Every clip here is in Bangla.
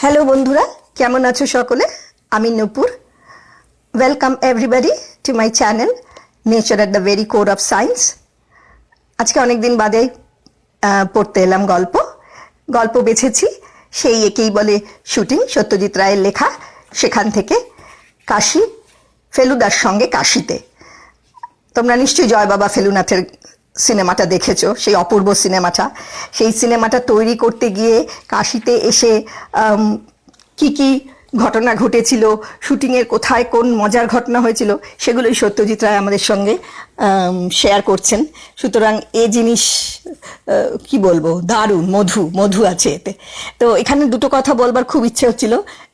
হ্যালো বন্ধুরা, কেমন আছো সকলে? আমি Nupur. Welcome everybody to my channel nature at the very core of science. আজকে অনেক দিন বাদে পড়তে এলাম গল্প বেছেছি সেই একেই বলে শুটিং, সত্যজিৎ রায়ের লেখা। সেখান থেকে কাশি, ফেলুদার সঙ্গে কাশিতে। তোমরা নিশ্চয়ই জয় বাবা ফেলুনাথের সিনেমাটা দেখেছো, সেই অপূর্ব সিনেমাটা। সেই সিনেমাটা তৈরি করতে গিয়ে কাশিতে এসে কি কি ঘটনা ঘটেছিল, শুটিংয়ের কোথায় কোন মজার ঘটনা হয়েছিল, সেগুলোই সত্যজিৎ রায় আমাদের সঙ্গে শেয়ার করছেন। সুতরাং এ জিনিস কি বলবো, দারুণ, মধু আছে এতে। তো এখানে দুটো কথা বলবার খুব ইচ্ছে হচ্ছিল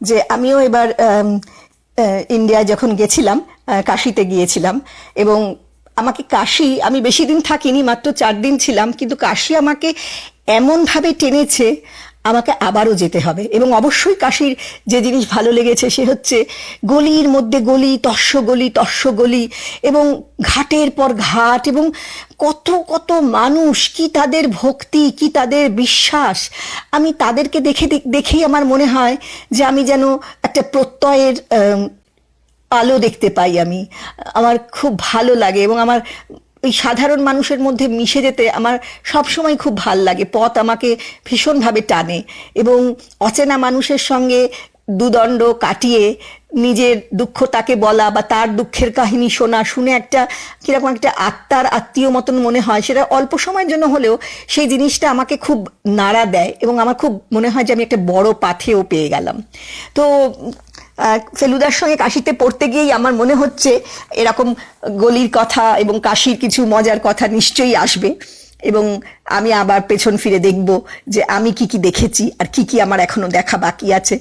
যে আমিও এবার ইন্ডিয়ায় যখন গেছিলাম, কাশিতে গিয়েছিলাম, এবং আমাকে কাশি, আমি বেশি দিন থাকিনি, মাত্র 4 দিন ছিলাম, কিন্তু কাশি আমাকে এমনভাবে টেনেছে আমাকে আবারও যেতে হবে। এবং অবশ্যই কাশির যে জিনিস ভালো লেগেছে সে হচ্ছে গলির মধ্যে গলি, তস্য গলি, এবং ঘাটের পর ঘাট, এবং কত কত মানুষ, কি তাদের ভক্তি, কি তাদের বিশ্বাস। আমি তাদেরকে দেখেই আমার মনে হয় যে আমি যেন একটা প্রত্যয়ের আলো দেখতে পাই। আমার খুব ভালো লাগে, এবং আমার ওই সাধারণ মানুষের মধ্যে মিশে যেতে আমার সবসময় খুব ভাল লাগে। পথ আমাকে ভীষণভাবে টানে, এবং অচেনা মানুষের সঙ্গে দুদণ্ড কাটিয়ে নিজের দুঃখ তাকে বলা বা তার দুঃখের কাহিনী শুনে একটা কিরকম একটা আত্মীয় মতন মনে হয়। সেটা অল্প সময়ের জন্য হলেও সেই জিনিসটা আমাকে খুব নাড়া দেয়, এবং আমার খুব মনে হয় যে আমি একটা বড় পাথেও পেয়ে গেলাম। তো ফেলুদার সঙ্গে কাশিতে পড়তে গিয়েই আমার মনে হচ্ছে এরকম গলির কথা এবং কাশির কিছু মজার কথা নিশ্চয়ই আসবে, এবং আমি আবার পেছন ফিরে দেখব যে আমি কি কি দেখেছি আর কি কি আমার এখনো দেখা বাকি আছে।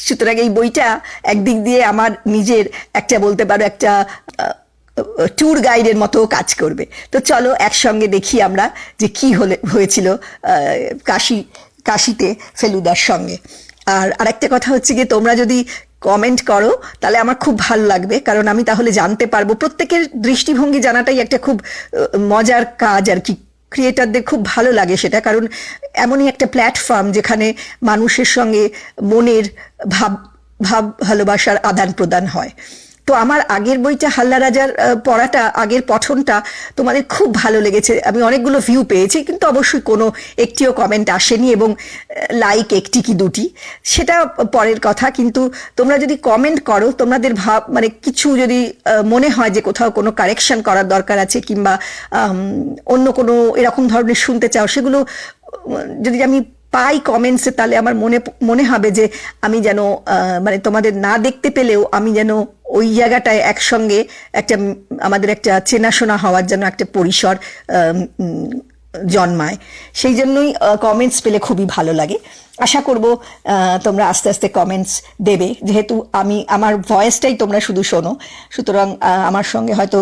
সুতরাং এই বইটা একদিক দিয়ে আমার নিজের একটা, বলতে পারো, একটা ট্যুর গাইডের মতো কাজ করবে। তো চলো একসঙ্গে দেখি আমরা যে কি হয়েছিল কাশিতে ফেলুদার সঙ্গে। আর আরেকটা কথা হচ্ছে গিয়ে, তোমরা যদি কমেন্ট করো তাহলে আমার খুব ভালো লাগবে, কারণ আমি তাহলে জানতে পারবো। প্রত্যেকের দৃষ্টিভঙ্গি জানাটাই একটা খুব মজার কাজ আর কি। ক্রিয়েটারদের খুব ভালো লাগে সেটা, কারণ এমনই একটা প্ল্যাটফর্ম যেখানে মানুষের সঙ্গে মনের ভাব ভালোবাসার আদান প্রদান হয়। তো আমার আগের বইটা হাল্লা রাজার পড়াটা, আগের পঠনটা তোমাদের খুব ভালো লেগেছে। আমি অনেকগুলো ভিউ পেয়েছি, কিন্তু অবশ্যই কোনো একটিও কমেন্ট আসেনি, এবং লাইক একটি কি দুটি, সেটা পরের কথা। কিন্তু তোমরা যদি কমেন্ট করো, তোমাদের মানে কিছু যদি মনে হয় যে কোথাও কোনো কারেকশন করার দরকার আছে, কিংবা অন্য কোনো এরকম ধরনের শুনতে চাও, সেগুলো যদি আমি পাই কমেন্টসে, তাহলে আমার মনে হবে যে আমি যেন মানে তোমাদের না দেখতে পেলেও আমি যেন ওই জায়গাটায় একসঙ্গে একটা, আমাদের একটা চেনাশোনা হওয়ার জন্য একটা পরিসর জন্মায়। সেই জন্যই কমেন্টস পেলে খুবই ভালো লাগে। আশা করব তোমরা আস্তে আস্তে কমেন্টস দেবে, যেহেতু আমার ভয়েসটাই তোমরা শুধু শোনো। সুতরাং আমার সঙ্গে হয়তো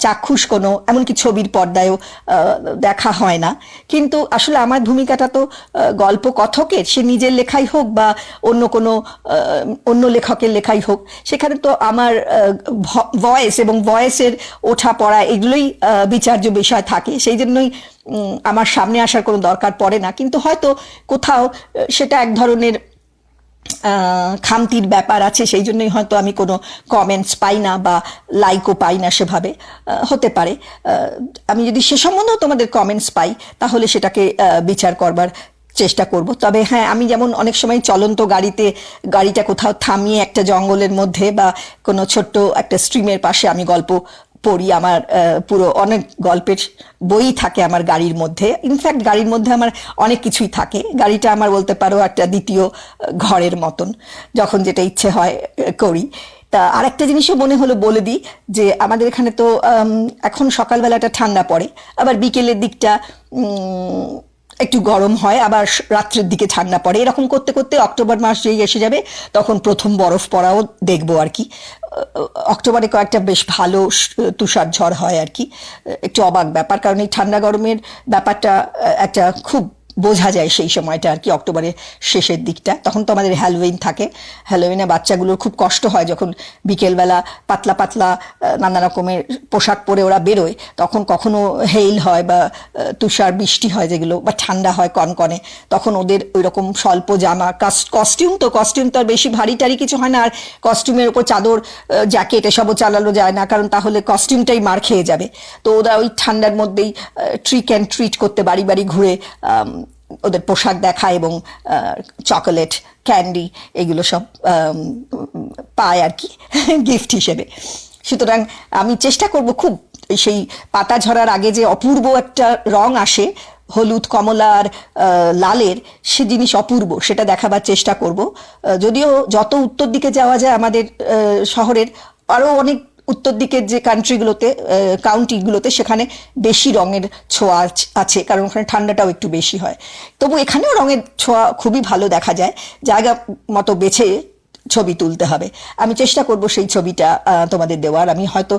চাক্ষুষ কোনো, এমনকি ছবির পর্দায়ও দেখা হয় না, কিন্তু আসলে আমার ভূমিকাটা তো গল্প কথকের, সে নিজের লেখাই হোক বা অন্য লেখকের লেখাই হোক, সেখানে তো আমার ভয়েস এবং ভয়েসের ওঠা পড়া এগুলোই বিচার্য বিষয় থাকে। সেই জন্যই আমার সামনে আসার কোনো দরকার পড়ে না। কিন্তু হয়তো কোথাও সেটা এক ধরনের খামতির ব্যাপার আছে, সেই জন্যই হয়তো আমি কোনো কমেন্টস পাই না বা লাইকও পাই না, সেভাবে হতে পারে। আমি যদি সে সম্বন্ধেও তোমাদের কমেন্টস পাই, তাহলে সেটাকে বিচার করবার চেষ্টা করব। তবে হ্যাঁ, আমি যেমন অনেক সময় চলন্ত গাড়িটা কোথাও থামিয়ে একটা জঙ্গলের মধ্যে বা কোনো ছোট্ট একটা স্ট্রিমের পাশে আমি গল্প পড়ি। আমার পুরো অনেক গল্পের বই থাকে আমার গাড়ির মধ্যে। ইনফ্যাক্ট গাড়ির মধ্যে আমার অনেক কিছুই থাকে। গাড়িটা আমার, বলতে পারো, একটা দ্বিতীয় ঘরের মতন। যখন যেটা ইচ্ছে হয় করি। তা আরেকটা জিনিসও মনে হলো বলে দিই, যে আমাদের এখানে তো এখন সকালবেলাটা ঠান্ডা পড়ে, আবার বিকেলের দিকটা একটু গরম হয়, আবার রাত্রের দিকে ঠান্ডা পড়ে। এরকম করতে করতে অক্টোবর মাস যেই এসে যাবে, তখন প্রথম বরফ পড়াও দেখবো আর কি। অক্টোবরে কয়েকটা বেশ ভালো তুষার ঝড় হয় আর কি। একটু অবাক ব্যাপার, কারণ এই ঠান্ডা গরমের ব্যাপারটা একটা খুব বোঝা যায় সেই সময়টা আর কি, অক্টোবরের শেষের দিকটা। তখন তো আমাদের হ্যালোউইন থাকে। হ্যালোউইনে বাচ্চাগুলোর খুব কষ্ট হয় যখন বিকেলবেলা পাতলা পাতলা নানা রকমের পোশাক পরে ওরা বেরোয়, তখন কখনো হেইল হয় বা তুষার বৃষ্টি হয় যেগুলো, বা ঠান্ডা হয় কনকনে, তখন ওদের ওই রকম স্বল্প জামা, কস্টিউম তো আর বেশি ভারী টারি কিছু হয় না, আর কস্টিউমের ওপর চাদর জ্যাকেট এসবও চালানো যায় না, কারণ তাহলে কস্টিউমটাই মার খেয়ে যাবে। তো ওরা ওই ঠান্ডার মধ্যেই ট্রিক অ্যান্ড ট্রিট করতে বাড়ি বাড়ি ঘুরে ওদের পোশাক দেখায় এবং চকোলেট, ক্যান্ডি এগুলো সব পায় আর কি গিফট হিসেবে। সুতরাং আমি চেষ্টা করব খুব সেই পাতা ঝরার আগে যে অপূর্ব একটা রং আসে হলুদ, কমলা আর লালের, সে জিনিস অপূর্ব, সেটা দেখাবার চেষ্টা করব। যদিও যত উত্তর দিকে যাওয়া যায় আমাদের শহরের, আরও অনেক উত্তর দিকের যে কাউন্টিগুলোতে সেখানে বেশি রঙের ছোঁয়া আছে, কারণ ওখানে ঠান্ডাটাও একটু বেশি হয়। তবু এখানেও রঙের ছোঁয়া খুবই ভালো দেখা যায়। জায়গা মতো বেছে ছবি তুলতে হবে। আমি চেষ্টা করব সেই ছবিটা তোমাদের দেওয়ার। আমি হয়তো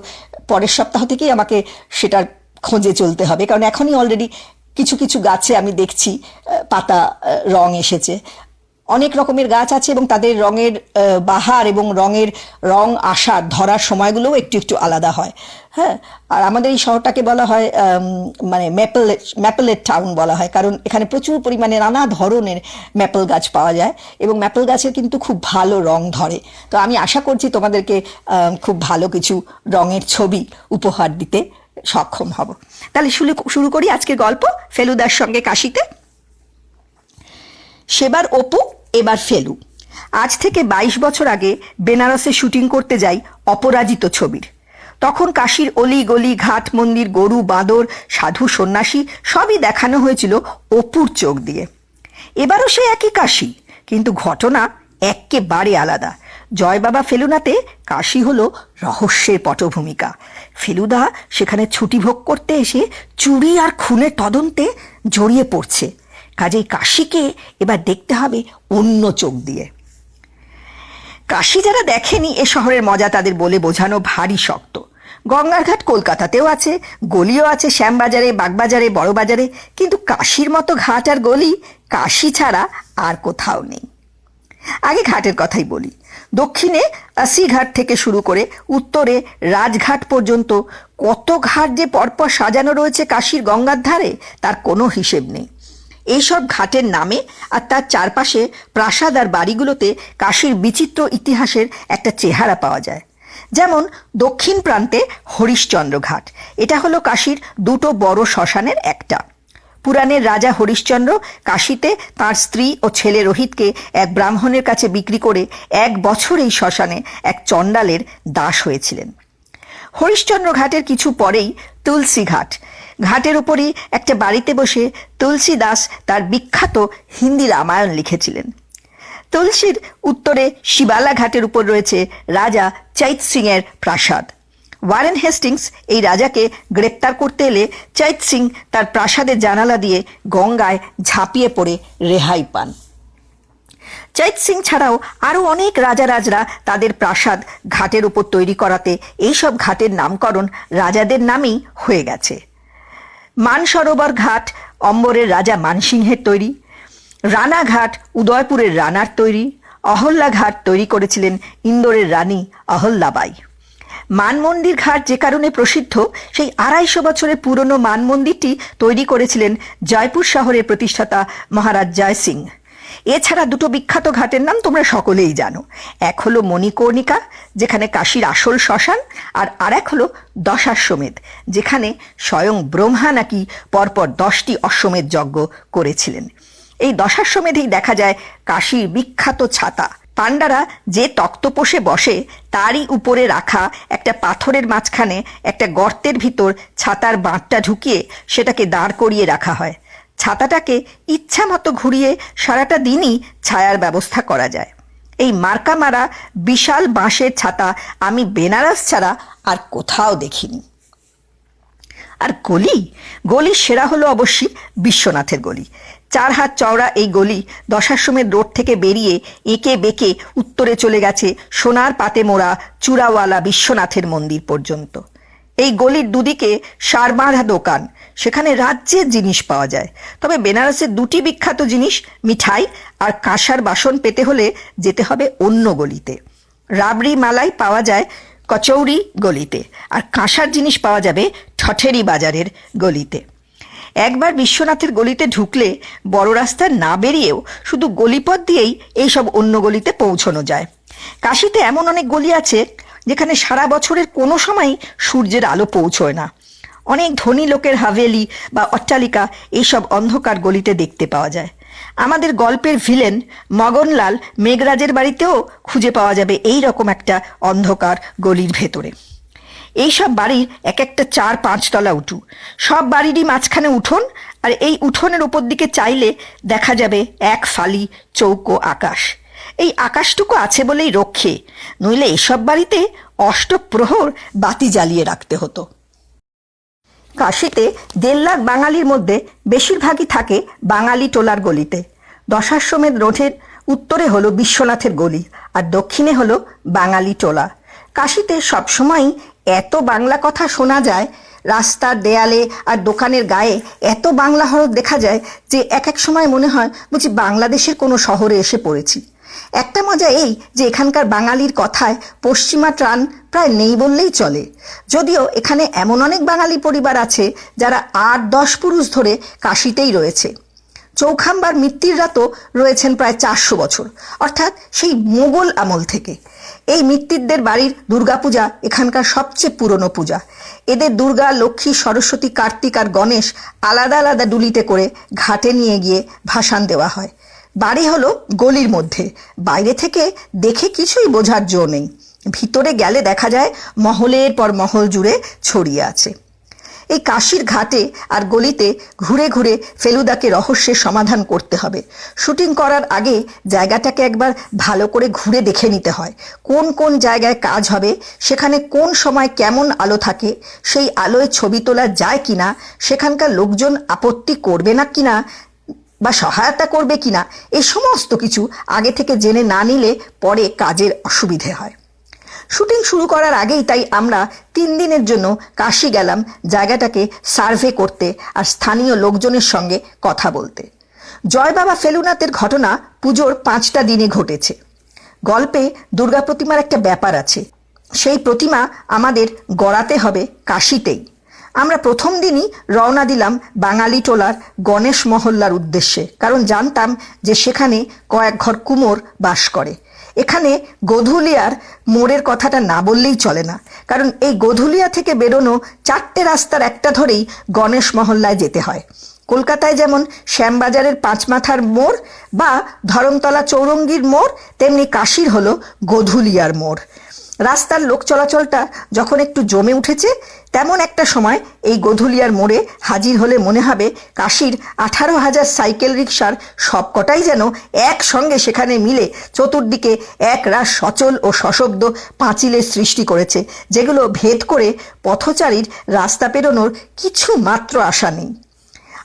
পরের সপ্তাহ থেকেই আমাকে সেটার খোঁজে চলতে হবে, কারণ এখনই অলরেডি কিছু কিছু গাছে আমি দেখছি পাতা রং এসেছে। অনেক রকমের গাছ আছে এবং তাদের রঙের বাহার এবং রং আসার ধরার সময়গুলোও একটু একটু আলাদা হয়। হ্যাঁ, আর আমাদের এই শহরটাকে বলা হয় মানে ম্যাপেলের টাউন বলা হয়, কারণ এখানে প্রচুর পরিমাণে নানা ধরনের ম্যাপেল গাছ পাওয়া যায় এবং ম্যাপেল গাছের কিন্তু খুব ভালো রং ধরে। তো আমি আশা করছি তোমাদেরকে খুব ভালো কিছু রঙের ছবি উপহার দিতে সক্ষম হব। তাহলে শুরু করি আজকের গল্প, ফেলুদার সঙ্গে কাশিতে। সেবার অপু, এবার ফেলু। আজ থেকে 22 বছর আগে বেনারসে শুটিং করতে যাই অপরাজিত ছবির। তখন কাশীর অলি গলি, ঘাট, মন্দির, গরু, বাঁদর, সাধু, সন্ন্যাসী সবই দেখানো হয়েছিল অপুর চোখ দিয়ে। এবারও সে একই কাশী, কিন্তু ঘটনা এক্কেবারে আলাদা। জয় বাবা ফেলুনাতে কাশী হলো রহস্যের পটভূমিকা। ফেলুদা সেখানে ছুটি ভোগ করতে এসে চুরি আর খুনের তদন্তে জড়িয়ে পড়ছে। কাজেই কাশীকে এবার দেখতে হবে অন্য চোখ দিয়ে। কাশী যারা দেখেনি, এ শহরের মজা তাদের বলে বোঝানো ভারী শক্ত। গঙ্গার ঘাট কলকাতাতেও আছে, গলিও আছে শ্যামবাজারে, বাগবাজারে, বড়বাজারে, কিন্তু কাশীর মতো ঘাট আর গলি কাশী ছাড়া আর কোথাও নেই। আগে ঘাটের কথাই বলি। দক্ষিণে আশি ঘাট থেকে শুরু করে উত্তরে রাজঘাট পর্যন্ত কত ঘাট যে পরপর সাজানো রয়েছে কাশীর গঙ্গার ধারে, তার কোনো হিসেব নেই। এইসব ঘাটের নামে আর তার চারপাশে প্রাসাদ আর বাড়িগুলোতে কাশীর বিচিত্র ইতিহাসের একটা চেহারা পাওয়া যায়। যেমন দক্ষিণ প্রান্তে হরিশ্চন্দ্র ঘাট, এটা হলো কাশীর দুটো বড় শ্মশানের একটা। পুরাণের রাজা হরিশ্চন্দ্র কাশীতে তার স্ত্রী ও ছেলে রোহিতকে এক ব্রাহ্মণের কাছে বিক্রি করে 1 বছর এই শ্মশানে এক চণ্ডালের দাস হয়েছিলেন। হরিশ্চন্দ্র ঘাটের কিছু পরেই তুলসী ঘাট। ঘাটের উপরই একটা বাড়িতে বসে তুলসী দাস তার বিখ্যাত হিন্দি রামায়ণ লিখেছিলেন। তুলসীর উত্তরে শিবালা ঘাটের উপর রয়েছে রাজা চৈত সিং এর প্রাসাদ। ওয়ারেন হেস্টিংস এই রাজাকে গ্রেপ্তার করতে এলে চৈত সিং তার প্রাসাদের জানালা দিয়ে গঙ্গায় ঝাঁপিয়ে পড়ে রেহাই পান। চৈত সিং ছাড়াও আরও অনেক রাজারাজরা তাদের প্রাসাদ ঘাটের উপর তৈরি করাতে এইসব ঘাটের নামকরণ রাজাদের নামেই হয়ে গেছে। মানসরোবর ঘাট অম্বরের রাজা মানসিংহের তৈরি, রানাঘাট উদয়পুরের রানার তৈরি, অহল্যা ঘাট তৈরি করেছিলেন ইন্দোরের রানী অহল্যাবাই। মানমন্দির ঘাট যে কারণে প্রসিদ্ধ, সেই 250 বছরের পুরনো মানমন্দিরটি তৈরি করেছিলেন জয়পুর শহরের প্রতিষ্ঠাতা মহারাজ জয় সিং। এছাড়া দুটো বিখ্যাত ঘাটের নাম তোমরা সকলেই জানো। এক হলো মণিকর্ণিকা, যেখানে কাশীর আসল শ্মশান, আর আরেক হলো দশাশ্বমেধ, যেখানে স্বয়ং ব্রহ্মা নাকি পরপর 10টি অশ্বমেধ যজ্ঞ করেছিলেন। এই দশাশ্বমেধেই দেখা যায় কাশীর বিখ্যাত ছাতা। পাণ্ডারা যে তক্তপোষে বসে তারই উপরে রাখা একটা পাথরের মাঝখানে একটা গর্তের ভিতর ছাতার বাঁটটা ঢুকিয়ে সেটাকে দাঁড় করিয়ে রাখা হয়। ছাতাটাকে ইচ্ছা মতো ঘুরিয়ে সারাটা দিনই ছায়ার ব্যবস্থা করা যায়। এই মার্কা মারা বিশাল বাঁশের ছাতা আমি বেনারস ছাড়া আর কোথাও দেখিনি। আর গলি সেরা হলো অবশ্যই বিশ্বনাথের গলি। 4 হাত চওড়া এই গলি দশাশ্বমেধ রোড থেকে বেরিয়ে এঁকে বেঁকে উত্তরে চলে গেছে সোনার পাতে মোড়া চূড়াওয়ালা বিশ্বনাথের মন্দির পর্যন্ত। এই গলির দুদিকে সার বাঁধা দোকান, সেখানে রাজ্যের জিনিস পাওয়া যায়। তবে বেনারসের দুটি বিখ্যাত জিনিস, মিঠাই আর কাঁসার বাসন পেতে হলে যেতে হবে অন্য গলিতে। রাবড়ি মালাই পাওয়া যায় কচৌরি গলিতে, আর কাঁসার জিনিস পাওয়া যাবে ঠঠেরি বাজারের গলিতে। একবার বিশ্বনাথের গলিতে ঢুকলে বড় রাস্তা না বেরিয়েও শুধু গলিপথ দিয়েই এইসব অন্য গলিতে পৌঁছানো যায়। কাশীতে এমন অনেক গলি আছে যেখানে সারা বছরের কোনো সময়ই সূর্যের আলো পৌঁছয় না। অনেক ধনী লোকের হাভেলি বা অট্টালিকা এইসব অন্ধকার গলিতে দেখতে পাওয়া যায়। আমাদের গল্পের ভিলেন মগনলাল মেঘরাজের বাড়িতেও খুঁজে পাওয়া যাবে এই রকম একটা অন্ধকার গলির ভেতরে। এইসব বাড়ির এক একটা 4-5 তলা উঁচু, সব বাড়িরই মাঝখানে উঠোন, আর এই উঠোনের উপর দিকে চাইলে দেখা যাবে এক ফালি চৌকো আকাশ। এই আকাশটুকু আছে বলেই রক্ষে, নইলে এসব বাড়িতে অষ্টপ্রহর বাতি জ্বালিয়ে রাখতে হতো। কাশীতে 1.5 লাখ বাঙালির মধ্যে বেশিরভাগই থাকে বাঙালি টোলার গলিতে। দশাশ্বমেধ রোডের উত্তরে হলো বিশ্বনাথের গলি, আর দক্ষিণে হলো বাঙালি টোলা। কাশীতে সবসময়ই এত বাংলা কথা শোনা যায়, রাস্তার দেয়ালে আর দোকানের গায়ে এত বাংলা হরফ দেখা যায় যে এক এক সময় মনে হয় বুঝি বাংলাদেশের কোনো শহরে এসে পড়েছি। একটা মজা এই যে এখানকার বাঙালির কথায় পশ্চিমা টান প্রায় নেই বললেই চলে। যদিও এখানে এমন অনেক বাঙালি পরিবার আছে যারা 8-10 পুরুষ ধরে কাশীতেই রয়েছে। চৌখাম্বার মিত্তিররা তো রয়েছেন প্রায় 400 বছর, অর্থাৎ সেই মোগল আমল থেকে। এই মিত্তিরদের বাড়ির দুর্গাপূজা এখানকার সবচেয়ে পুরনো পূজা। এদের দুর্গা, লক্ষ্মী, সরস্বতী, কার্তিক আর গণেশ আলাদা আলাদা ডুলিতে করে ঘাটে নিয়ে গিয়ে ভাসান দেওয়া হয়। বাড়ি হলো গলির মধ্যে, বাইরে থেকে দেখে কিছুই বোঝার জো নেই। ভিতরে গেলে দেখা যায় মহলের পর মহল জুড়ে ছড়িয়ে আছে। এই কাশীর ঘাটে আর গলিতে ঘুরে ঘুরে ফেলুদাকে রহস্যের সমাধান করতে হবে। শুটিং করার আগে জায়গাটাকে একবার ভালো করে ঘুরে দেখে নিতে হয়। কোন কোন জায়গায় কাজ হবে, সেখানে কোন সময় কেমন আলো থাকে, সেই আলোয় ছবি তোলা যায় কিনা, সেখানকার লোকজন আপত্তি করবে না কিনা বা সহায়তা করবে কিনা, এই সমস্ত কিছু আগে থেকে জেনে না নিলে পরে কাজের অসুবিধে হয়। শুটিং শুরু করার আগেই তাই আমরা 3 দিনের জন্য কাশী গেলাম জায়গাটাকে সার্ভে করতে আর স্থানীয় লোকজনের সঙ্গে কথা বলতে। জয় বাবা ফেলুনাথের ঘটনা পুজোর 5টা দিনে ঘটেছে। গল্পে দুর্গা প্রতিমার একটা ব্যাপার আছে, সেই প্রতিমা আমাদের গড়াতে হবে কাশীতেই। আমরা প্রথম দিনই রওনা দিলাম বাঙালি টোলার গণেশ মহল্লার উদ্দেশ্যে, কারণ জানতাম যে সেখানে কয়েক ঘর কুমোর বাস করে। এখানে গোধুলিয়ার মোড়ের কথাটা না বললেই চলে না, কারণ এই গোধুলিয়া থেকে বেরোনো 4টে রাস্তার একটা ধরেই গণেশ মহল্লায় যেতে হয়। কলকাতায় যেমন শ্যামবাজারের 5 মাথার মোড় বা ধরমতলা চৌরঙ্গীর মোড়, তেমনি কাশীর হলো গোধুলিয়ার মোড়। রাস্তার লোক চলাচলটা যখন একটু জমে উঠেছে, তেমন একটা সময় এই গোধুলিয়ার মোড়ে হাজির হলে মনে হবে কাশীর 18,000 সাইকেল রিকশার সবকটাই যেন একসঙ্গে সেখানে মিলে চতুর্দিকে এক রাস সচল ও সশব্দ পাঁচিলের সৃষ্টি করেছে, যেগুলো ভেদ করে পথচারীর রাস্তা পেরোনোর কিছু মাত্র আশা নেই।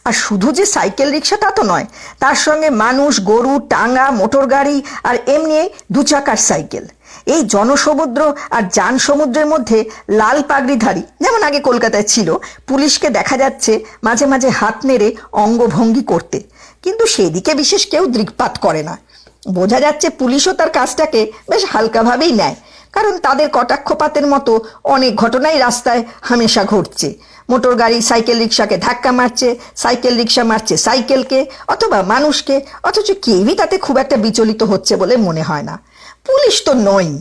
আর শুধু যে সাইকেল রিকশা তা তো নয়, তার সঙ্গে মানুষ, গরু, টাঙ্গা, মোটর গাড়ি আর এমনি 2 চাকার সাইকেল। এই জনসমুদ্র আর যান সমুদ্রের মধ্যে লাল পাগড়িধারী, যেমন আগে কলকাতায় ছিল, পুলিশকে দেখা যাচ্ছে মাঝে মাঝে হাত নেড়ে অঙ্গভঙ্গি করতে, কিন্তু সেদিকে বিশেষ কেউ দৃকপাত করে না। বোঝা যাচ্ছে পুলিশও তার কাজটাকে বেশ হালকাভাবেই নেয়, কারণ তাদের কটাক্ষপাতের মতো অনেক ঘটনাই রাস্তায় হামেশা ঘটছে। মোটর গাড়ি সাইকেল রিকশাকে ধাক্কা মারছে, সাইকেল রিকশা মারছে সাইকেলকে অথবা মানুষকে, অথচ কেউই তাতে খুব একটা বিচলিত হচ্ছে বলে মনে হয় না। পুলিশ তো নয়।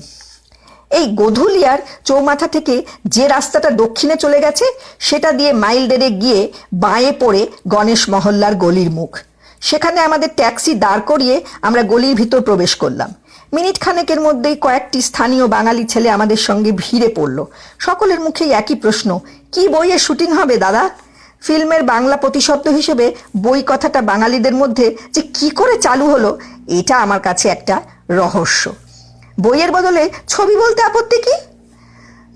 এই গোধুলিয়ার চৌমাথা থেকে যে রাস্তাটা দক্ষিণে চলে গেছে, সেটা দিয়ে মাইল 1.5 গিয়ে বাঁয়ে পড়ে গণেশ মহল্লার গলির মুখ। সেখানে আমাদের ট্যাক্সি দাঁড় করিয়ে আমরা গলির ভিতর প্রবেশ করলাম। মিনিট খানেকের মধ্যেই কয়েকটি স্থানীয় বাঙালি ছেলে আমাদের সঙ্গে ভিড়ে পড়ল। সকলের মুখেই একই প্রশ্ন, কি বইয়ে শুটিং হবে দাদা? ফিল্মের বাংলা প্রতিশব্দ হিসেবে বই কথাটা বাঙালিদের মধ্যে যে কি করে চালু হলো, এটা আমার কাছে একটা রহস্য। বইয়ের বদলে ছবি বলতে আপত্তি কি?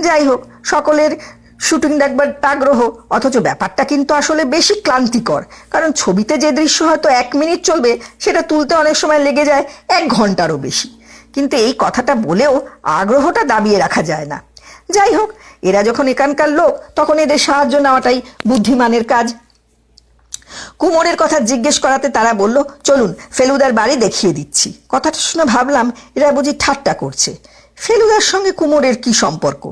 যাই হোক, সকলের শুটিং দেখবার আগ্রহ, অথচ ব্যাপারটা কিন্তু আসলে বেশি ক্লান্তিকর, কারণ ছবিতে যে দৃশ্য হয়তো 1 মিনিট চলবে, সেটা তুলতে অনেক সময় লেগে যায় 1 ঘন্টারও বেশি। কিন্তু এই কথাটা বলেও আগ্রহটা দাবিয়ে রাখা যায় না। যাই হোক, এরা যখন এখানকার লোক তখন এদের সাহায্য নেওয়াটাই বুদ্ধিমানের কাজ। কুমোরের কথা জিজ্ঞেস করাতে তারা বলল, চলুন ফেলুদার বাড়ি দেখিয়ে দিচ্ছি। কথাটা শুনে ভাবলাম এরা বুঝি ঠাট্টা করছে। ফেলুদার সঙ্গে কুমোরের কি সম্পর্ক?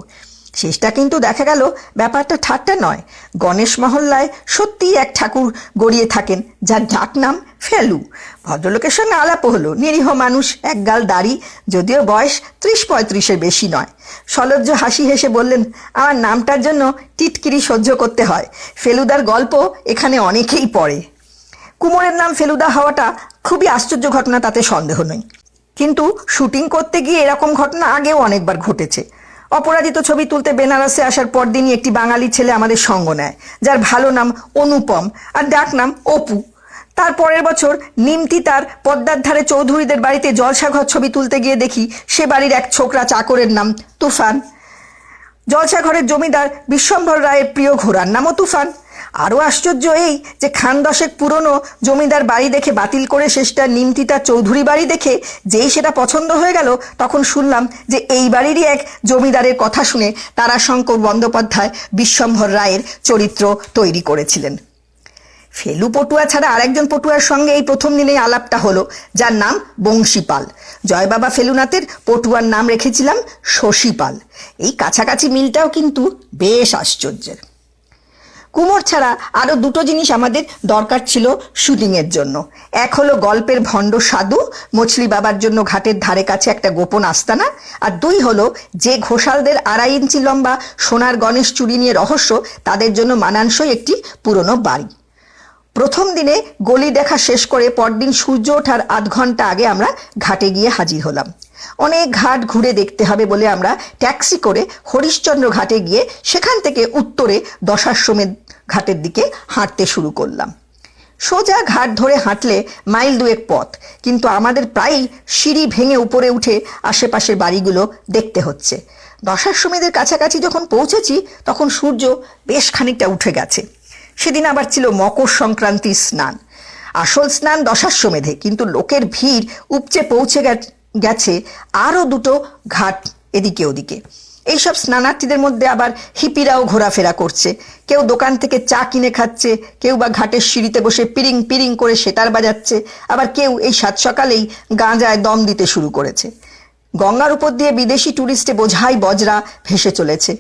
শেষটা কিন্তু দেখা গেল ব্যাপারটা ঠাট্টা নয়। গণেশ মহল্লায় সত্যিই এক ঠাকুর গড়িয়ে থাকেন, যার ডাক নাম ফেলু। ভদ্রলোকের সঙ্গে আলাপও হলো। নিরীহ মানুষ, একগাল দাড়ি, যদিও বয়স 30-35-এর বেশি নয়। সলজ্জ হাসি হেসে বললেন, আমার নামটার জন্য টিটকিরি সহ্য করতে হয়। ফেলুদার গল্প এখানে অনেকেই পড়ে। কুমোরের নাম ফেলুদা হওয়াটা খুবই আশ্চর্য ঘটনা, তাতে সন্দেহ নেই। কিন্তু শুটিং করতে গিয়ে এরকম ঘটনা আগেও অনেকবার ঘটেছে। অপরাজিত ছবি তুলতে বেনারসে আসার পরদিনই একটি বাঙালি ছেলে আমাদের সঙ্গ নেয়, যার ভালো নাম অনুপম আর ডাক নাম অপু। তার পরের বছর নিমতি তার পদ্মার ধারে চৌধুরীদের বাড়িতে জলসাঘর ছবি তুলতে গিয়ে দেখি সে বাড়ির এক ছোকরা চাকরের নাম তুফান। জলসাঘরের জমিদার বিশ্বম্ভর রায়ের প্রিয় ঘোড়ার নামও তুফান। আরও আশ্চর্য এই যে খান দশেক পুরনো জমিদার বাড়ি দেখে বাতিল করে শেষটা নিমতি তার চৌধুরী বাড়ি দেখে যেই সেটা পছন্দ হয়ে গেল, তখন শুনলাম যে এই বাড়িরই এক জমিদারের কথা শুনে তারাশঙ্কর বন্দ্যোপাধ্যায় বিশ্বম্ভর রায়ের চরিত্র তৈরি করেছিলেন। ফেলু পটুয়া ছাড়া আরেকজন পটুয়ার সঙ্গে এই প্রথম দিনেই আলাপটা হলো, যার নাম বংশীপাল। জয়বাবা ফেলুনাথের পটুয়ার নাম রেখেছিলাম শশীপাল। এই কাছাকাছি মিলটাও কিন্তু বেশ আশ্চর্যের। কুমোর ছাড়া আরও দুটো জিনিস আমাদের দরকার ছিল শুটিংয়ের জন্য। এক হলো গল্পের ভণ্ড সাধু মছলি বাবার জন্য ঘাটের ধারে কাছে একটা গোপন আস্তানা, আর দুই হলো যে ঘোষালদের 2.5 ইঞ্চি লম্বা সোনার গণেশ চুরি নিয়ে রহস্য, তাদের জন্য মানানসই একটি পুরনো বাড়ি। প্রথম দিনে গলি দেখা শেষ করে পরদিন সূর্য ওঠার 8 ঘন্টা আগে আমরা ঘাটে গিয়ে হাজির হলাম। অনেক ঘাট ঘুরে দেখতে হবে বলে আমরা ট্যাক্সি করে হরিশ্চন্দ্র ঘাটে গিয়ে সেখান থেকে উত্তরে দশাশ্রমের ঘাটের দিকে হাঁটতে শুরু করলাম। সোজা ঘাট ধরে হাঁটলে মাইল 2 পথ, কিন্তু আমাদের প্রায়ই সিঁড়ি ভেঙে উপরে উঠে আশেপাশের বাড়িগুলো দেখতে হচ্ছে। দশাশ্রমেদের কাছাকাছি যখন পৌঁছেছি তখন সূর্য বেশ খানিকটা উঠে গেছে। সেদিন আবার ছিল মকর সংক্রান্তির স্নান। আসল স্নান দশাশ্বমেধে, কিন্তু লোকের ভিড় উপচে পৌঁছে গেছে আরও দুটো ঘাট এদিকে ওদিকে। এইসব স্নানার্থীদের মধ্যে আবার হিপিরাও ঘোরাফেরা করছে। কেউ দোকান থেকে চা কিনে খাচ্ছে, কেউ বা ঘাটের সিঁড়িতে বসে পিরিং পিরিং করে সেতার বাজাচ্ছে, আবার কেউ এই সাত সকালেই গাঁজায় দম দিতে শুরু করেছে। গঙ্গার উপর দিয়ে বিদেশি টুরিস্টে বোঝাই বজরা ভেসে চলেছে।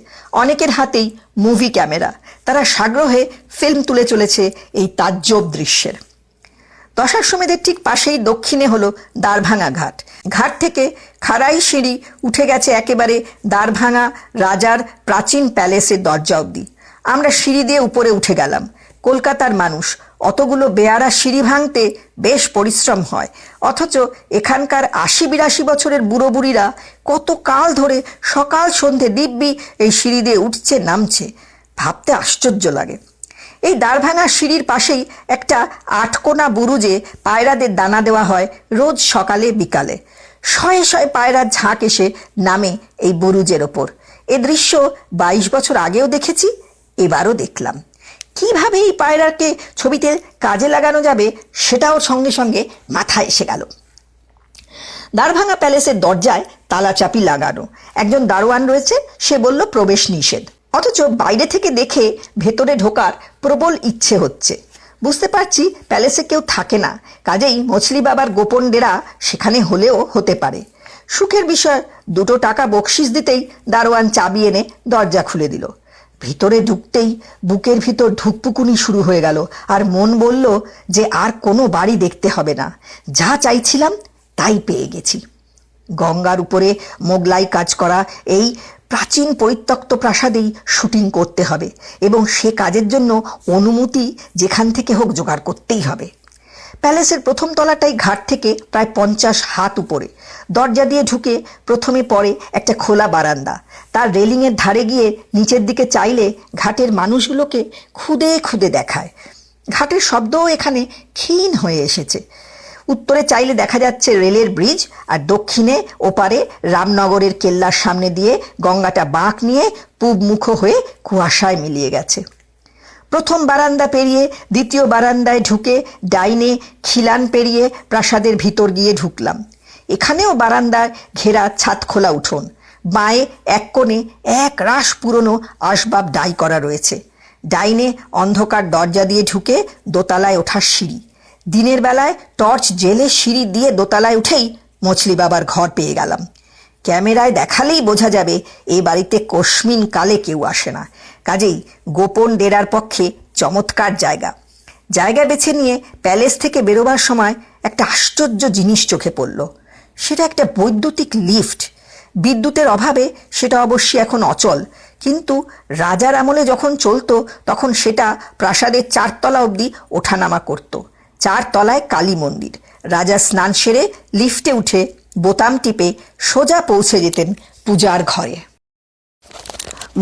অনেকের হাতেই মুভি ক্যামেরা, তারা সাগ্রহে ফিল্ম তুলে চলেছে এই তাজ্জব দৃশ্যের। দশাশ্বমেধের ঠিক পাশেই দক্ষিণে হলো দ্বারভাঙা ঘাট। ঘাট থেকে খাড়াই সিঁড়ি উঠে গেছে একেবারে দ্বারভাঙা রাজার প্রাচীন প্যালেসের দরজা অবধি। আমরা সিঁড়ি দিয়ে উপরে উঠে গেলাম। কলকাতার মানুষ, অতগুলো বেয়ারা সিঁড়ি ভাঙতে বেশ পরিশ্রম হয়, অথচ এখানকার 80-82 বছরের বুড়ো বুড়িরা কত কাল ধরে সকাল সন্ধে দিব্যি এই সিঁড়ি দিয়ে উঠছে নামছে, ভাবতে আশ্চর্য লাগে। এই দ্বারভাঙা সিঁড়ির পাশেই একটা 8 কোনা বুরুজে পায়রাদের দানা দেওয়া হয় রোজ সকালে বিকালে। শয়ে শয়ে পায়রার ঝাঁক এসে নামে এই বুরুজের ওপর। এ দৃশ্য 22 বছর আগেও দেখেছি, এবারও দেখলাম। কিভাবে এই পায়রাকে ছবিতে কাজে লাগানো যাবে সেটাও সঙ্গে সঙ্গে মাথায় এসে গেল। দ্বারভাঙা প্যালেসের দরজায় তালাচাপি লাগানো। একজন দারোয়ান রয়েছে, সে বলল প্রবেশ নিষেধ, অথচ বাইরে থেকে দেখে ভেতরে ঢোকার প্রবল ইচ্ছে হচ্ছে। বুঝতে পারছি প্যালেসে কেউ থাকে না, কাজেই মছলি বাবার গোপন ডেরা সেখানে হলেও হতে পারে। সুখের বিষয়, 2 টাকা বকশিস দিতেই দারোয়ান চাবি এনে দরজা খুলে দিল। ভিতরে ঢুকতেই বুকের ভিতর ধুকপুকুনি শুরু হয়ে গেল, আর মন বলল যে আর কোনো বাড়ি দেখতে হবে না, যা চাইছিলাম তাই পেয়ে গেছি। গঙ্গার উপরে মোগলাই কাজ করা এই প্রাচীন পরিত্যক্ত প্রাসাদেই শুটিং করতে হবে, এবং সে কাজের জন্য অনুমতি যেখান থেকে হোক জোগাড় করতেই হবে। প্যালেসের প্রথম তলাটাই ঘাট থেকে প্রায় 50 হাত উপরে। দরজা দিয়ে ঢুকে প্রথমে পড়ে একটা খোলা বারান্দা। তার রেলিংয়ের ধারে গিয়ে নিচের দিকে চাইলে ঘাটের মানুষগুলোকে খুদে খুদে দেখায়। ঘাটের শব্দও এখানে ক্ষীণ হয়ে এসেছে। উত্তরে চাইলে দেখা যাচ্ছে রেলের ব্রিজ, আর দক্ষিণে ওপারে রামনগরের কেল্লার সামনে দিয়ে গঙ্গাটা বাঁক নিয়ে পূবমুখ হয়ে কুয়াশায় মিলিয়ে গেছে। প্রথম বারান্দা পেরিয়ে দ্বিতীয় বারান্দায় ঢুকে ডাইনে খিলান পেরিয়ে প্রাসাদের ভিতর গিয়ে ঢুকলাম। এখানেও বারান্দায় ঘেরা ছাদ খোলা উঠোন। বাঁয়ে এক কোণে এক রাশ পুরনো আসবাব ডাই করা রয়েছে। ডাইনে অন্ধকার দরজা দিয়ে ঢুকে দোতলায় ওঠার সিঁড়ি। দিনের বেলায় টর্চ জেলে সিঁড়ি দিয়ে দোতলায় উঠেই মছলি বাবার ঘর পেয়ে গেলাম। ক্যামেরায় দেখালেই বোঝা যাবে এই বাড়িতে কস্মিন কালে কেউ আসে না, কাজেই গোপন ডেরার পক্ষে চমৎকার জায়গা। জায়গা বেছে নিয়ে প্যালেস থেকে বেরোবার সময় একটা আশ্চর্য জিনিস চোখে পড়ল। সেটা একটা বৈদ্যুতিক লিফট। বিদ্যুতের অভাবে সেটা অবশ্যই এখন অচল, কিন্তু রাজার আমলে যখন চলতো তখন সেটা প্রাসাদের 4 তলা অবধি ওঠানামা করত। 4 তলায় কালী মন্দির। রাজা স্নান সেরে লিফটে উঠে বোতাম টিপে সোজা পৌঁছে যেতেন পূজার ঘরে।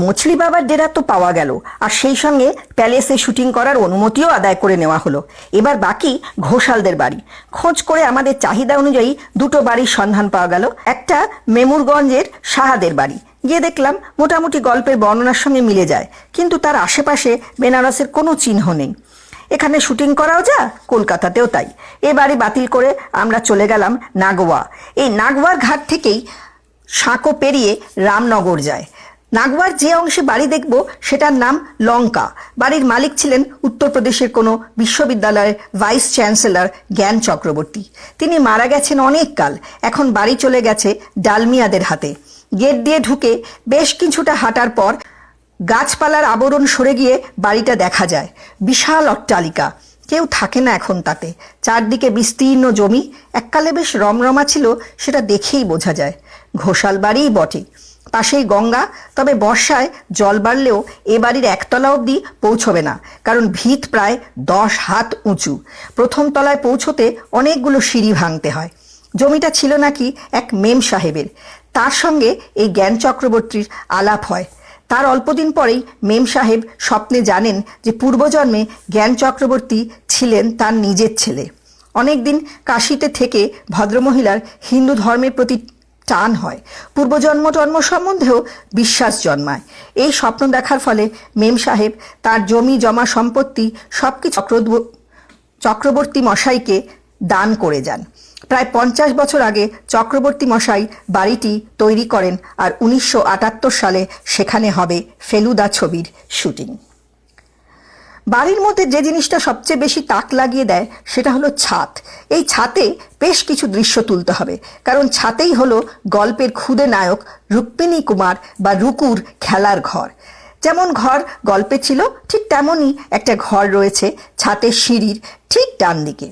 মছলি বাবার ডেরা তো পাওয়া গেল, আর সেই সঙ্গে প্যালেসে শুটিং করার অনুমতিও আদায় করে নেওয়া হলো। এবার বাকি ঘোষালদের বাড়ি। খোঁজ করে আমাদের চাহিদা অনুযায়ী 2টো বাড়ির সন্ধান পাওয়া গেল। একটা মেমুরগঞ্জের সাহাদের বাড়ি। গিয়ে দেখলাম মোটামুটি গল্পের বর্ণনার সঙ্গে মিলে যায়, কিন্তু তার আশেপাশে বেনারসের কোনো চিহ্ন নেই। এখানে শুটিং করাও যা, কলকাতাতেও তাই। এ বাড়ি বাতিল করে আমরা চলে গেলাম নাগোয়া। এই নাগওয়ার ঘাট থেকেই সাঁকো পেরিয়ে রামনগর যায়। নাগওয়ার যে অংশে বাড়ি দেখব সেটার নাম লঙ্কা। বাড়ির মালিক ছিলেন উত্তরপ্রদেশের কোনো বিশ্ববিদ্যালয়ের ভাইস চ্যান্সেলর জ্ঞান চক্রবর্তী। তিনি মারা গেছেন অনেক কাল। এখন বাড়ি চলে গেছে ডালমিয়াদের হাতে। গেট দিয়ে ঢুকে বেশ কিছুটা হাঁটার পর গাছপালার আবরণ সরে গিয়ে বাড়িটা দেখা যায়। বিশাল অট্টালিকা, কেউ থাকে না এখন তাতে। চারদিকে বিস্তীর্ণ জমি, এককালে বেশ রমরমা ছিল, সেটা দেখেই বোঝা যায়। ঘোষাল বাড়িই বটে। পাশেই গঙ্গা, তবে বর্ষায় জল বাড়লেও এ বাড়ির 1 তলা অবধি পৌঁছবে না, কারণ ভিত প্রায় 10 হাত উঁচু। প্রথম তলায় পৌঁছতে অনেকগুলো সিঁড়ি ভাঙতে হয়। জমিটা ছিল নাকি এক মেম সাহেবের। তার সঙ্গে এই জ্ঞান চক্রবর্তীর আলাপ হয়। তার অল্পদিন পরেই মেম সাহেব স্বপ্নে জানেন যে পূর্বজন্মে জ্ঞান চক্রবর্তী ছিলেন তার নিজের ছেলে। অনেকদিন কাশীতে থেকে ভদ্রমহিলার হিন্দু ধর্মের প্রতি টান হয়। পূর্বজন্ম সম্বন্ধেও বিশ্বাস জন্মায়। এই স্বপ্ন দেখার ফলে মেম সাহেব তার জমি জমা সম্পত্তি সবকিছু চক্রবর্তী মশাইকে দান করে যান। প্রায় 50 বছর আগে চক্রবর্তী মশাই বাড়িটি তৈরি করেন, আর 1978 সালে সেখানে হবে ফেলুদা ছবির শুটিং। বাড়ির মধ্যে যে জিনিসটা সবচেয়ে বেশি তাক লাগিয়ে দেয় সেটা হলো ছাদ। এই ছাতে বেশ কিছু দৃশ্য তুলতে হবে, কারণ ছাতেই হলো গল্পের খুদে নায়ক রুক্মিণী কুমার বা রুকুর খেলার ঘর। যেমন ঘর গল্পে ছিল ঠিক তেমনই একটা ঘর রয়েছে ছাতের সিঁড়ির ঠিক ডান দিকে।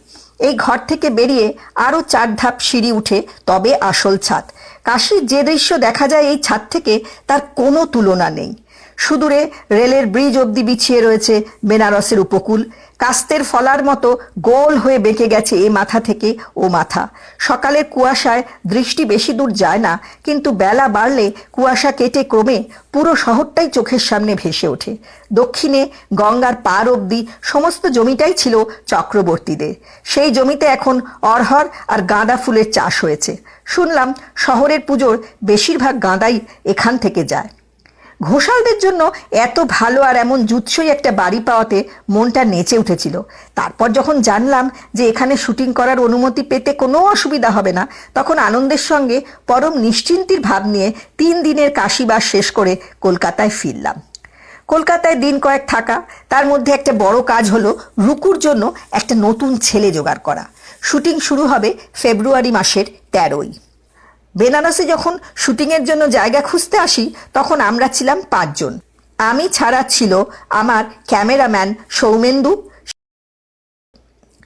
এই ঘর থেকে বেরিয়ে আরও 4 ধাপ সিঁড়ি উঠে তবে আসল ছাদ। কাশীর যে দৃশ্য দেখা যায় এই ছাদ থেকে তার কোনো তুলনা নেই। সুদূরে রেলের ব্রিজ অবধি বিছিয়ে রয়েছে বেনারসের উপকূল। কাস্তের ফলার মতো গোল হয়ে বেঁকে গেছে এ মাথা থেকে ও মাথা। সকালের কুয়াশায় দৃষ্টি বেশি দূর যায় না, কিন্তু বেলা বাড়লে কুয়াশা কেটে ক্রমে পুরো শহরটাই চোখের সামনে ভেসে ওঠে। দক্ষিণে গঙ্গার পার অবধি সমস্ত জমিটাই ছিল চক্রবর্তীদের। সেই জমিতে এখন অরহর আর গাঁদা ফুলের চাষ হয়েছে। শুনলাম শহরের পুজোর বেশিরভাগ গাঁদাই এখান থেকে যায়। ঘোষালদের জন্য এত ভালো আর এমন জুৎসই একটা বাড়ি পাওয়াতে মনটা নেচে উঠেছিল। তারপর যখন জানলাম যে এখানে শুটিং করার অনুমতি পেতে কোনো অসুবিধা হবে না, তখন আনন্দের সঙ্গে পরম নিশ্চিন্তির ভাব নিয়ে 3 দিনের কাশীবাস শেষ করে কলকাতায় ফিরলাম। কলকাতায় দিন কয়েক থাকা, তার মধ্যে একটা বড় কাজ হলো রুকুর জন্য একটা নতুন ছেলে জোগাড় করা। শুটিং শুরু হবে ফেব্রুয়ারি মাসের 13ই। বেনারসে যখন শুটিংয়ের জন্য জায়গা খুঁজতে আসি তখন আমরা ছিলাম 5 জন। আমি ছাড়া ছিল আমার ক্যামেরাম্যান সৌমেন্দু,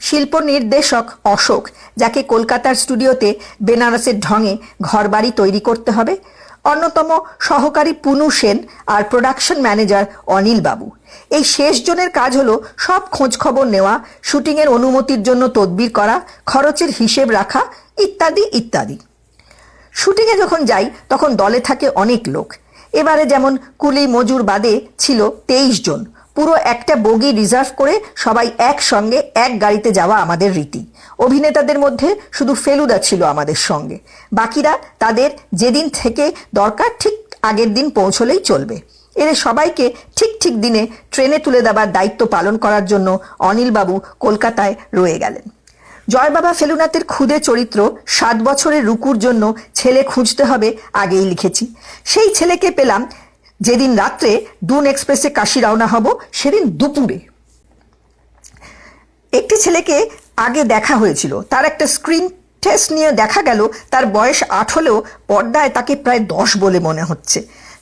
শিল্প নির্দেশক অশোক, যাকে কলকাতার স্টুডিওতে বেনারসের ঢঙে ঘরবাড়ি তৈরি করতে হবে, অন্যতম সহকারী পুনু সেন, আর প্রোডাকশন ম্যানেজার অনিল বাবু। এই শেষ জনের কাজ হলো সব খোঁজ খবর নেওয়া, শুটিংয়ের অনুমতির জন্য তদবির করা, খরচের হিসেব রাখা, ইত্যাদি ইত্যাদি। শুটিংয়ে যখন যাই তখন দলে থাকে অনেক লোক। এবারে যেমন কুলি মজুর বাদে ছিল 23 জন। পুরো একটা বগি রিজার্ভ করে সবাই একসঙ্গে এক গাড়িতে যাওয়া আমাদের রীতি। অভিনেতাদের মধ্যে শুধু ফেলুদা ছিল আমাদের সঙ্গে। বাকিরা তাদের যেদিন থেকে দরকার ঠিক আগের দিন পৌঁছলেই চলবে। এদের সবাইকে ঠিক ঠিক দিনে ট্রেনে তুলে দেবার দায়িত্ব পালন করার জন্য অনিলবাবু কলকাতায় রয়ে গেলেন। জয় বাবা ফেলুনাথের ক্ষুদে চরিত্র 7 বছরের রুকুর জন্য ছেলে খুঁজতে হবে আগেই লিখেছি। সেই ছেলেকে পেলাম যেদিন রাত্রে ডুন এক্সপ্রেসে কাশি রওনা হব সেদিন দুপুরে। একটি ছেলেকে আগে দেখা হয়েছিল, তার একটা স্ক্রিন টেস্ট নিয়ে দেখা গেল তার বয়স 8 হলেও পর্দায় তাকে প্রায় 10 বলে মনে হচ্ছে।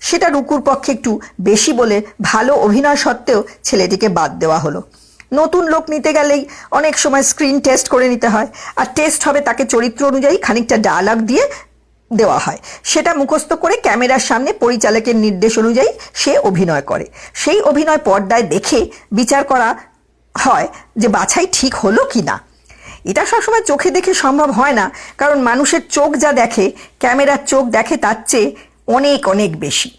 সেটা রুকুর পক্ষে একটু বেশি বলে ভালো অভিনয় সত্ত্বেও ছেলেটিকে বাদ দেওয়া হলো। নতুন লোক নিতে গেলেই অনেক সময় স্ক্রিন টেস্ট করে নিতে হয়, আর টেস্ট হবে তাকে চরিত্র অনুযায়ী খানিকটা ডায়ালগ দিয়ে দেওয়া হয়, সেটা মুখস্থ করে ক্যামেরার সামনে পরিচালকের নির্দেশ অনুযায়ী সে অভিনয় করে। সেই অভিনয় পর্দায় দেখে বিচার করা হয় যে বাছাই ঠিক হলো কি না। এটা সবসময় চোখে দেখে সম্ভব হয় না, কারণ মানুষের চোখ যা দেখে ক্যামেরার চোখ দেখে তার চেয়ে অনেক অনেক বেশি।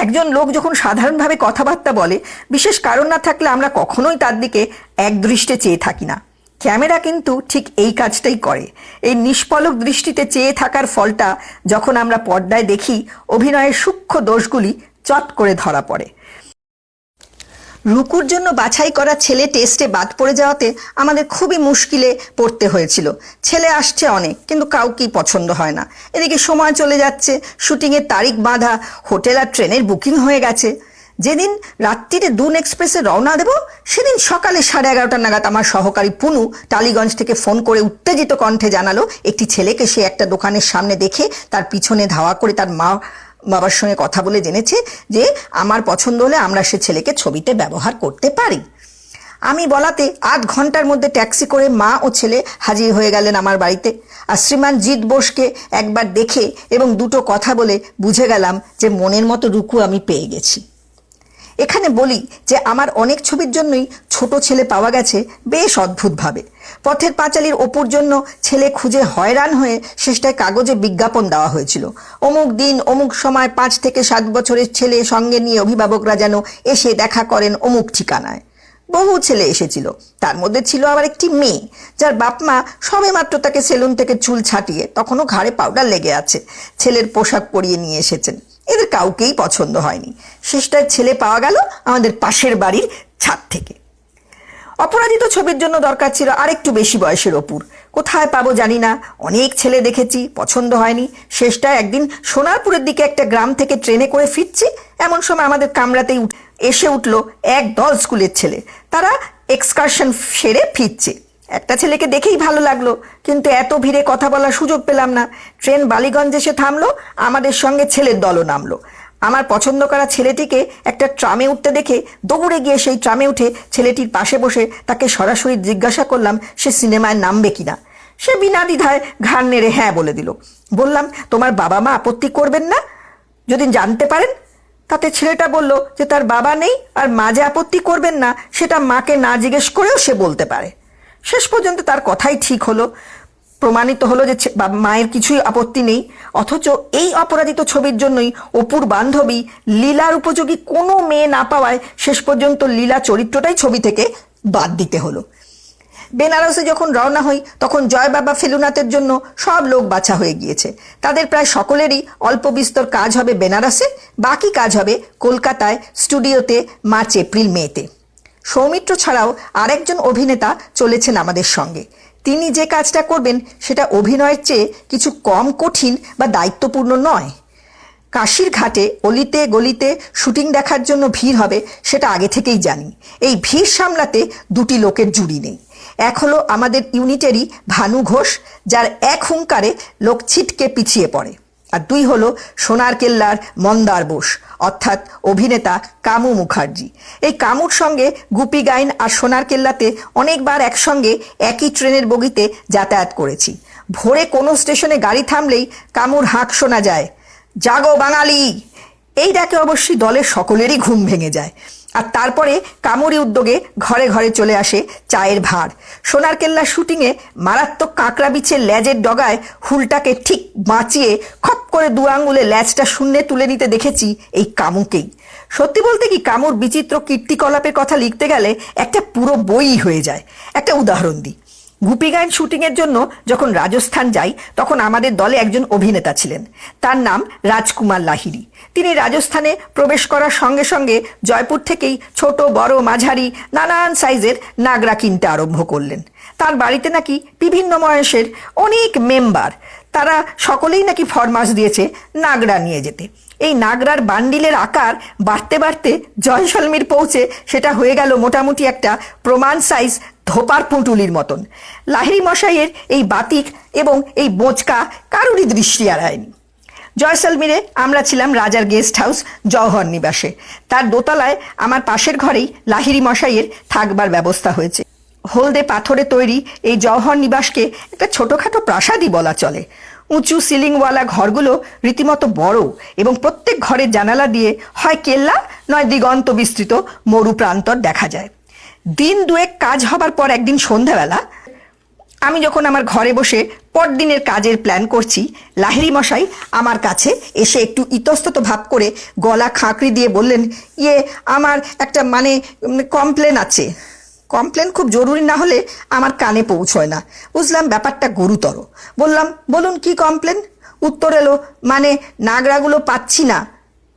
একজন লোক যখন সাধারণভাবে কথাবার্তা বলে, বিশেষ কারণ না থাকলে আমরা কখনোই তার দিকে একদৃষ্টে চেয়ে থাকি না। ক্যামেরা কিন্তু ঠিক এই কাজটাই করে। এই নিষ্পলক দৃষ্টিতে চেয়ে থাকার ফলটা যখন আমরা পর্দায় দেখি, অভিনয়ের সূক্ষ্ম দোষগুলি চট করে ধরা পড়ে। রুকুর জন্য বাছাই করা ছেলে টেস্টে বাদ পড়ে যাওয়াতে আমাদের খুবই মুশকিলে পড়তে হয়েছিল। ছেলে আসছে অনেক, কিন্তু কাউকেই পছন্দ হয় না। এদিকে সময় চলে যাচ্ছে, শুটিংয়ের তারিখ বাঁধা, হোটেল আর ট্রেনের বুকিং হয়ে গেছে। যেদিন রাত্রিরে ডুন এক্সপ্রেসে রওনা দেব সেদিন সকালে 11:30 নাগাদ আমার সহকারী পুনু টালিগঞ্জ থেকে ফোন করে উত্তেজিত কণ্ঠে জানালো একটি ছেলেকে সে একটা দোকানের সামনে দেখে তার পিছনে ধাওয়া করে তার মা বাবার সঙ্গে কথা বলে জেনেছে যে আমার পছন্দ হলে আমরা সে ছেলেকে ছবিতে ব্যবহার করতে পারি। আমি বলাতে 8 ঘন্টার মধ্যে ট্যাক্সি করে মা ও ছেলে হাজির হয়ে গেলেন আমার বাড়িতে। আর শ্রীমান জিৎ বোসকে একবার দেখে এবং দুটো কথা বলে বুঝে গেলাম যে মনের মতো রুকু আমি পেয়ে গেছি। এখানে বলি যে আমার অনেক ছবির জন্যই ছোট ছেলে পাওয়া গেছে বেশ অদ্ভুতভাবে। পথের পাঁচালীর অপুর জন্য ছেলে খুঁজে হয়রান হয়ে শেষটায় কাগজে বিজ্ঞাপন দেওয়া হয়েছিল, অমুক দিন অমুক সময় 5 থেকে 7 বছরের ছেলে সঙ্গে নিয়ে অভিভাবকরা যেন এসে দেখা করেন অমুক ঠিকানায়। বহু ছেলে এসেছিল, তার মধ্যে ছিল আবার একটি মেয়ে যার বাপ মা সবেমাত্র তাকে সেলুন থেকে চুল ছাটিয়ে, তখনও ঘাড়ে পাউডার লেগে আছে, ছেলের পোশাক পরিয়ে নিয়ে এসেছেন। এদের কাউকেই পছন্দ হয়নি। শেষটায় ছেলে পাওয়া গেল আমাদের পাশের বাড়ির ছাদ থেকে। অপরাজিত ছবির জন্য দরকার ছিল আরেকটু বেশি বয়সের অপুর। কোথায় পাবো জানি না, অনেক ছেলে দেখেছি, পছন্দ হয়নি। শেষটায় একদিন সোনারপুরের দিকে একটা গ্রাম থেকে ট্রেনে করে ফিরছি, এমন সময় আমাদের কামরাতেই এসে উঠল এক দল স্কুলের ছেলে। তারা এক্সকারশন সেরে ফিরছে। একটা ছেলেকে দেখেই ভালো লাগলো, কিন্তু এত ভিড়ে কথা বলার সুযোগ পেলাম না। ট্রেন বালিগঞ্জ এসে থামলো, আমাদের সঙ্গে ছেলের দলও নামলো। আমার পছন্দ করা ছেলেটিকে একটা ট্রামে উঠতে দেখে দৌড়ে গিয়ে সেই ট্রামে উঠে ছেলেটির পাশে বসে তাকে সরাসরি জিজ্ঞাসা করলাম সে সিনেমায় নামবে কিনা। সে বিনা দ্বিধায় ঘাড় নেড়ে হ্যাঁ বলে দিল। বললাম, তোমার বাবা মা আপত্তি করবেন না যদি জানতে পারেন? তাতে ছেলেটা বলল যে তার বাবা নেই, আর মা যে আপত্তি করবেন না সেটা মাকে না জিজ্ঞেস করেও সে বলতে পারে। শেষ পর্যন্ত তার কথাই ঠিক হলো, প্রমাণিত হলো যে মায়ের কিছুই আপত্তি নেই। অথচ এই অপরাজিত ছবির জন্যই অপুর বান্ধবী লীলার উপযোগী কোনো মেয়ে না পাওয়ায় শেষ পর্যন্ত লীলা চরিত্রটাই ছবি থেকে বাদ দিতে হলো। বেনারসে যখন রওনা হই তখন জয় বাবা ফেলুনাথের জন্য সব লোক বাছা হয়ে গিয়েছে। তাদের প্রায় সকলেরই অল্প বিস্তর কাজ হবে বেনারসে, বাকি কাজ হবে কলকাতায় স্টুডিওতে মার্চ এপ্রিল মেতে। সৌমিত্র ছাড়াও আরেকজন অভিনেতা চলেছেন আমাদের সঙ্গে। তিনি যে কাজটা করবেন সেটা অভিনয়ের চেয়ে কিছু কম কঠিন বা দায়িত্বপূর্ণ নয়। কাশির ঘাটে অলিতে গলিতে শুটিং দেখার জন্য ভিড় হবে সেটা আগে থেকেই জানি। এই ভিড় সামলাতে দুটি লোকের জুড়ি নেই। এক হলো আমাদের ইউনিটেরই ভানু ঘোষ, যার এক হুঙ্কারে লোক ছিটকে পিছিয়ে পড়ে। আর দুই হলো সোনার কেল্লার মন্দার বোস, অর্থাৎ অভিনেতা কামু মুখার্জি। এই কামুর সঙ্গে গুপি গাইন আর সোনার কেল্লাতে অনেকবার একসঙ্গে একই ট্রেনের বগিতে যাতায়াত করেছি। ভোরে কোনো স্টেশনে গাড়ি থামলেই কামুর হাঁক শোনা যায়, জাগো বাঙালি। এই ডাকে অবশ্যই দলের সকলেরই ঘুম ভেঙে যায়। আর তারপরে কামুরি উদ্যোগে ঘরে ঘরে চলে আসে চায়ের ভাঁড়। সোনার কেল্লার শুটিংয়ে মারাত্মক কাঁকড়া বিছের ল্যাজের ডগায় হুলটাকে ঠিক বাঁচিয়ে খপ করে 2 আঙ্গুলে ল্যাজটা শূন্যে তুলে নিতে দেখেছি এই কামুকেই। সত্যি বলতে কি, কামুর বিচিত্র কীর্তিকলাপের কথা লিখতে গেলে একটা পুরো বই হয়ে যায়। একটা উদাহরণ দিই। গুপি গাইন শুটিংয়ের জন্য যখন রাজস্থান যাই তখন আমাদের দলে একজন অভিনেতা ছিলেন, তার নাম রাজকুমার লাহিড়ী। তিনি রাজস্থানে প্রবেশ করার সঙ্গে সঙ্গে জয়পুর থেকেই ছোট বড় মাঝারি নানান সাইজের নাগরা কিনতে আরম্ভ করলেন। তার বাড়িতে নাকি বিভিন্ন বয়সের অনেক মেম্বার, তারা সকলেই নাকি ফরমাস দিয়েছে নাগরা নিয়ে যেতে। এই নাগরার বান্ডিলের আকার বাড়তে বাড়তে জয়সলমীর পৌঁছে সেটা হয়ে গেল মোটামুটি একটা প্রমাণ সাইজ ধোপার পুঁটুলির মতন। লাহিড়ী মশাইয়ের এই বাতিক এবং এই বোঁচকা কারুরই দৃষ্টি এড়ায়নি। জয়সলমীরে আমরা ছিলাম রাজার গেস্ট হাউস জওহর নিবাসে। তার দোতলায় আমার পাশের ঘরেই লাহিড়ী মশাইয়ের থাকবার ব্যবস্থা হয়েছে। হলদে পাথরে তৈরি এই জওহর নিবাসকে একটা ছোটোখাটো প্রাসাদই বলা চলে। উঁচু সিলিংওয়ালা ঘরগুলো রীতিমতো বড় এবং প্রত্যেক ঘরের জানালা দিয়ে হয় কেল্লা নয় দিগন্ত বিস্তৃত মরু প্রান্তর দেখা যায়। দিন দুয়েক কাজ হবার পর একদিন সন্ধ্যাবেলা আমি যখন আমার ঘরে বসে পরদিনের কাজের প্ল্যান করছি, লাহিড়ী মশাই আমার কাছে এসে একটু ইতস্তত ভাব করে গলা খাঁকড়ি দিয়ে বললেন, আমার একটা কমপ্লেন আছে। কমপ্লেন খুব জরুরি না হলে আমার কানে পৌঁছয় না। বুঝলাম ব্যাপারটা গুরুতর। বললাম, বলুন কি কমপ্লেন? উত্তর এলো, নাগরাগুলো পাচ্ছি না।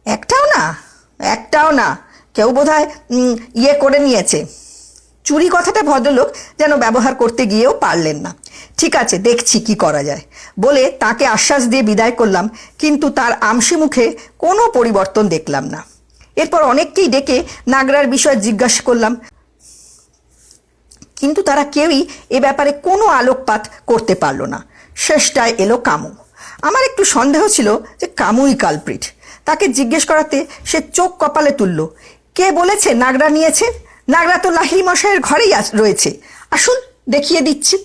একটাও না, কেউ বোধহয় করে নিয়েছে। চুরি কথাটা ভদ্রলোক যেন ব্যবহার করতে গিয়েও পারলেন না। ঠিক আছে, দেখছি কি করা যায় বলে তাকে আশ্বাস দিয়ে বিদায় করলাম, কিন্তু তার আমসি মুখে কোনো পরিবর্তন দেখলাম না। এরপর অনেককেই ডেকে নাগরার বিষয়ে জিজ্ঞাসা করলাম, কিন্তু তারা কেউই এ ব্যাপারে কোনো আলোকপাত করতে পারল না। শেষটায় এলো কামু। আমার একটু সন্দেহ ছিল যে কামুই কালপ্রিট। তাকে জিজ্ঞেস করাতে সে চোখ কপালে তুলল। কে বলেছে নাগরা নিয়েছে? নাগরা তো লাহিড়ী মশাইয়ের ঘরেই রয়েছে। আসুন দেখিয়ে দিচ্ছি।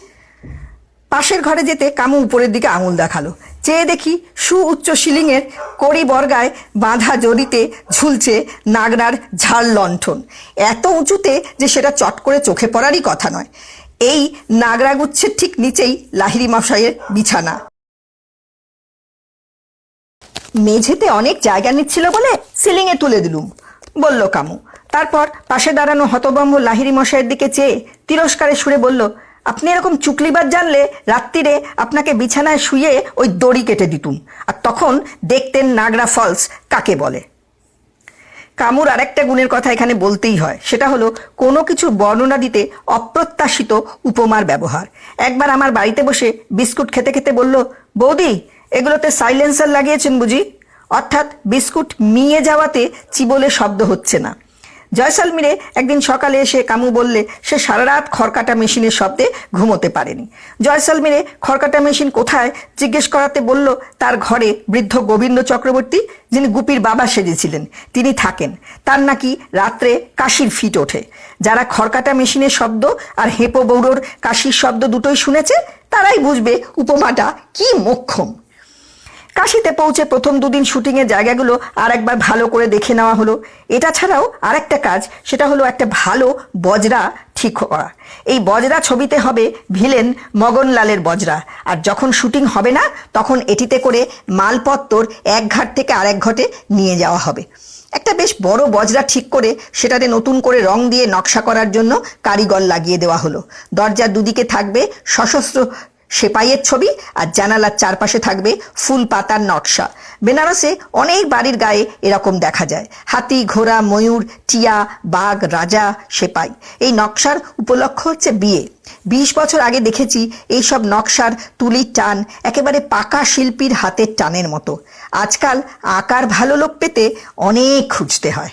পাশের ঘরে যেতে কামু উপরের দিকে আঙুল দেখালো। চেয়ে দেখি সুউচ্চ সিলিংয়ের কড়ি বর্গায় বাঁধা জড়িতে ঝুলছে নাগরার ঝাড় লণ্ঠন, এত উঁচুতে যে সেটা চট করে চোখে পড়ারই কথা নয়। এই নাগরাগুচ্ছের ঠিক নিচেই লাহিড়ী মশাইয়ের বিছানা। মেঝেতে অনেক জায়গা নিচ্ছিল বলে সিলিংয়ে তুলে দিলুম, বলল কামু। তারপর পাশে দাঁড়ানো হতভম্ব লাহিড়ী মশাইয়ের দিকে চেয়ে তিরস্কারে সুরে বলল, আপনি এরকম চুকলিবাজ জানলে রাত্রিরে আপনাকে বিছানায় শুয়ে ওই দড়ি কেটে দিতুম, আর তখন দেখতেন নাগরা ফলস কাকে বলে। কামুর আরেকটা গুণের কথা এখানে বলতেই হয়, সেটা হলো কোনো কিছু বর্ণনা দিতে অপ্রত্যাশিত উপমার ব্যবহার। একবার আমার বাড়িতে বসে বিস্কুট খেতে খেতে বলল, বৌদি এগুলোতে সাইলেন্সার লাগিয়েছেন বুঝি? অর্থাৎ বিস্কুট মিয়ে যাওয়াতে চিবলে শব্দ হচ্ছে না। জয়সলমীরে একদিন সকালে এসে কামু বললে সে সারা রাত খড়কাটা মেশিনের শব্দে ঘুমোতে পারেনি। জয়সলমীরে খড়কাটা মেশিন কোথায় জিজ্ঞেস করাতে বলল তার ঘরে বৃদ্ধ গোবিন্দ চক্রবর্তী, যিনি গুপির বাবা সেজেছিলেন, তিনি থাকেন। তার নাকি রাত্রে কাশির ফিট ওঠে। যারা খড়কাটা মেশিনের শব্দ আর হেঁপো বৌড়োর কাশির শব্দ দুটোই শুনেছে তারাই বুঝবে উপমাটা কি মোক্ষম। কাশিতে পৌঁছে প্রথম দুদিন শুটিংয়ের জায়গাগুলো আর একবার ভালো করে দেখে নেওয়া হলো। এটা ছাড়াও আরেকটা কাজ, সেটা হলো একটা ভালো বজরা ঠিক করা। এই বজরা ছবিতে হবে ভিলেন মগনলালের বজরা, আর যখন শুটিং হবে না তখন এটিতে করে মালপত্তর এক ঘাট থেকে আরেক ঘাটে নিয়ে যাওয়া হবে। একটা বেশ বড় বজরা ঠিক করে সেটাতে নতুন করে রং দিয়ে নকশা করার জন্য কারিগর লাগিয়ে দেওয়া হলো। দরজার দুদিকে থাকবে সশস্ত্র সেপাইয়ের ছবি, আর জানালার চারপাশে থাকবে ফুল পাতার নকশা। বেনারসে অনেক বাড়ির গায়ে এরকম দেখা যায়, হাতি, ঘোড়া, ময়ূর, টিয়া, বাঘ, রাজা, সেপাই। এই নকশার উপলক্ষ হচ্ছে বিয়ে। 20 বছর আগে দেখেছি এইসব নকশার তুলির টান একেবারে পাকা শিল্পীর হাতের টানের মতো। আজকাল আঁকার ভালো লোক পেতে অনেক খুঁজতে হয়।